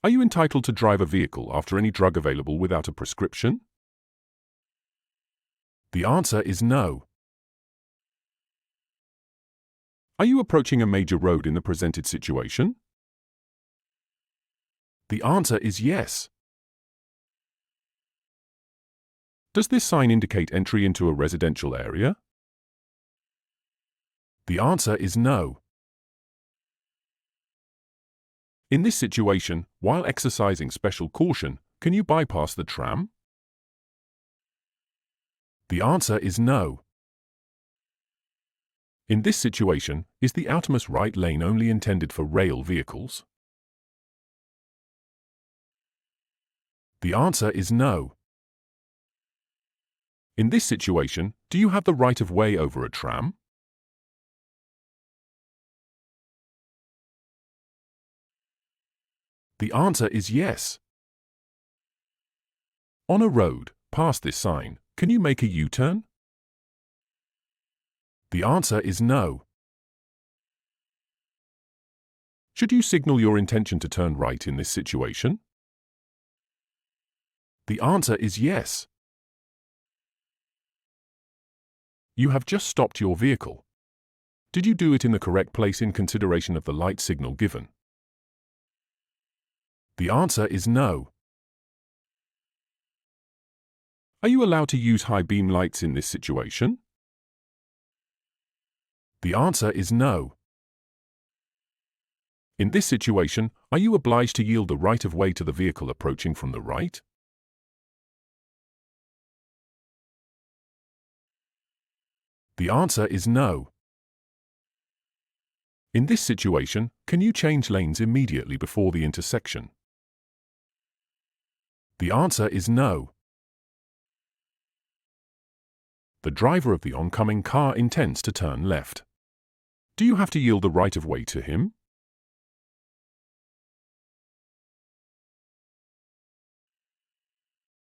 Are you entitled to drive a vehicle after any drug available without a prescription? The answer is no. Are you approaching a major road in the presented situation? The answer is yes. Does this sign indicate entry into a residential area? The answer is no. In this situation, while exercising special caution, can you bypass the tram? The answer is no. In this situation, is the outermost right lane only intended for rail vehicles? The answer is no. In this situation, do you have the right of way over a tram? The answer is yes. On a road, past this sign, can you make a U-turn? The answer is no. Should you signal your intention to turn right in this situation? The answer is yes. You have just stopped your vehicle. Did you do it in the correct place in consideration of the light signal given? The answer is no. Are you allowed to use high beam lights in this situation? The answer is no. In this situation, are you obliged to yield the right of way to the vehicle approaching from the right? The answer is no. In this situation, can you change lanes immediately before the intersection? The answer is no. The driver of the oncoming car intends to turn left. Do you have to yield the right of way to him?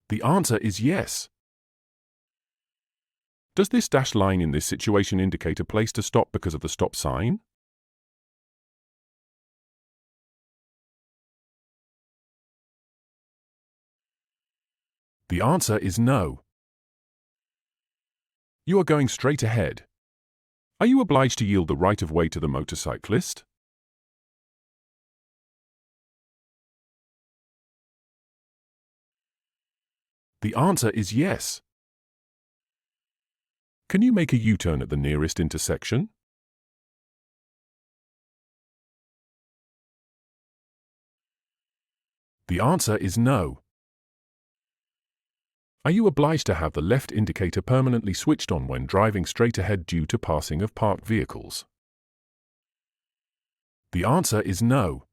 The answer is yes. Does this dashed line in this situation indicate a place to stop because of the stop sign? The answer is no. You are going straight ahead. Are you obliged to yield the right of way to the motorcyclist? The answer is yes. Can you make a U-turn at the nearest intersection? The answer is no. Are you obliged to have the left indicator permanently switched on when driving straight ahead due to passing of parked vehicles? The answer is no.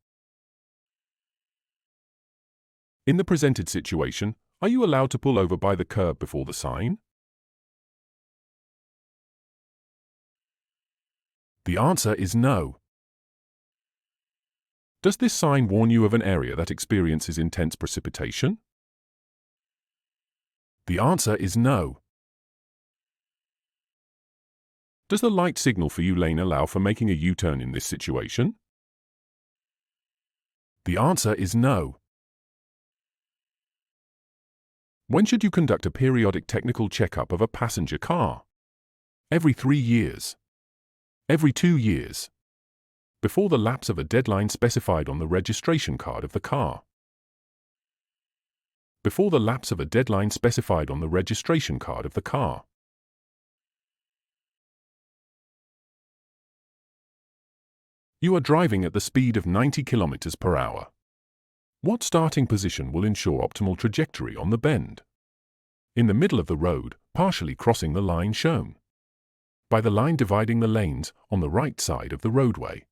In the presented situation, are you allowed to pull over by the curb before the sign? The answer is no. Does this sign warn you of an area that experiences intense precipitation? The answer is no. Does the light signal for you lane allow for making a U-turn in this situation? The answer is no. When should you conduct a periodic technical checkup of a passenger car? Every 3 years. Every 2 years. Before the lapse of a deadline specified on the registration card of the car. Before the lapse of a deadline specified on the registration card of the car. You are driving at the speed of 90 km per hour. What starting position will ensure optimal trajectory on the bend? In the middle of the road, partially crossing the line shown. By the line dividing the lanes on the right side of the roadway.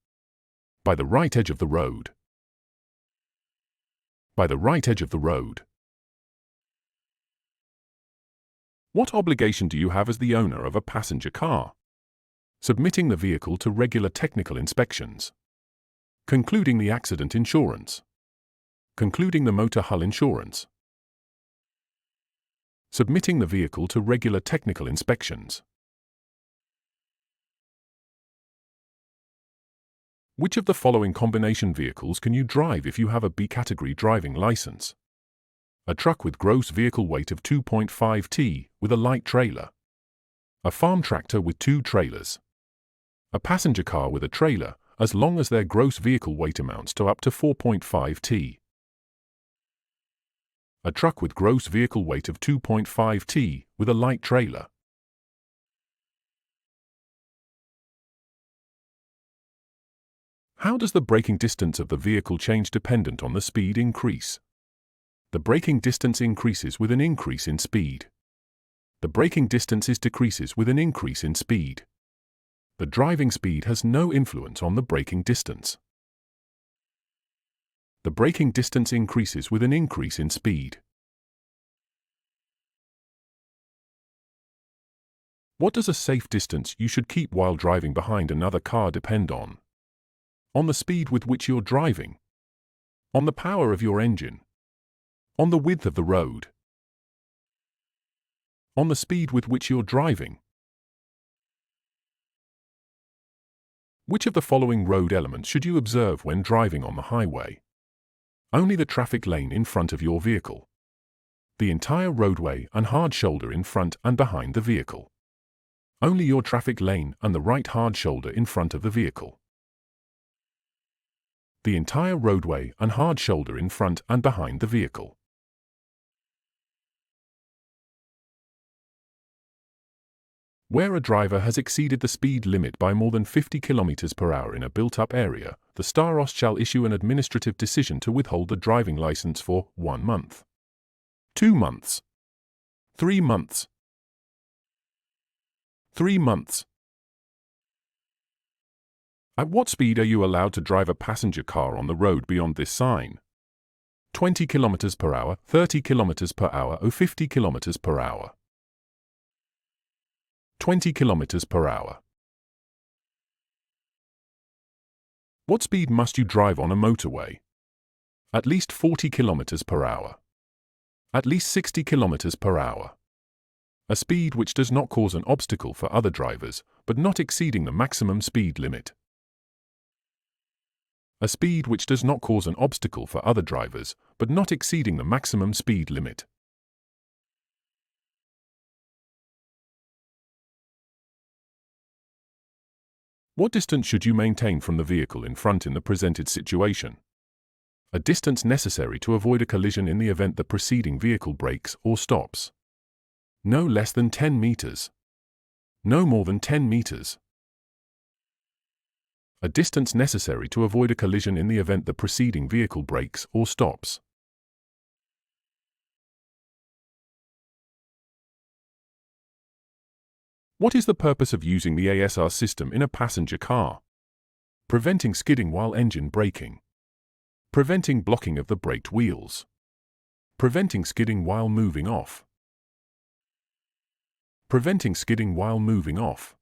By the right edge of the road. By the right edge of the road. What obligation do you have as the owner of a passenger car? Submitting the vehicle to regular technical inspections. Concluding the accident insurance. Concluding the motor hull insurance. Submitting the vehicle to regular technical inspections. Which of the following combination vehicles can you drive if you have a B category driving license? A truck with gross vehicle weight of 2.5 t with a light trailer. A farm tractor with 2 trailers. A passenger car with a trailer, as long as their gross vehicle weight amounts to up to 4.5 t. A truck with gross vehicle weight of 2.5 t with a light trailer. How does the braking distance of the vehicle change dependent on the speed increase? The braking distance increases with an increase in speed. The braking distance decreases with an increase in speed. The driving speed has no influence on the braking distance. The braking distance increases with an increase in speed. What does a safe distance you should keep while driving behind another car depend on? On the speed with which you're driving. On the power of your engine. On the width of the road. On the speed with which you're driving. Which of the following road elements should you observe when driving on the highway? Only the traffic lane in front of your vehicle. The entire roadway and hard shoulder in front and behind the vehicle. Only your traffic lane and the right hard shoulder in front of the vehicle. The entire roadway and hard shoulder in front and behind the vehicle. Where a driver has exceeded the speed limit by more than 50 km per hour in a built-up area, the starost shall issue an administrative decision to withhold the driving license for 1 month, 2 months, 3 months, 3 months. At what speed are you allowed to drive a passenger car on the road beyond this sign? 20 km per hour, 30 km per hour, or 50 km per hour. 20 km per hour. What speed must you drive on a motorway? At least 40 km per hour. At least 60 km per hour. A speed which does not cause an obstacle for other drivers, but not exceeding the maximum speed limit. A speed which does not cause an obstacle for other drivers, but not exceeding the maximum speed limit. What distance should you maintain from the vehicle in front in the presented situation? A distance necessary to avoid a collision in the event the preceding vehicle brakes or stops. No less than 10 meters. No more than 10 meters. A distance necessary to avoid a collision in the event the preceding vehicle brakes or stops. What is the purpose of using the ASR system in a passenger car? Preventing skidding while engine braking. Preventing blocking of the braked wheels. Preventing skidding while moving off. Preventing skidding while moving off.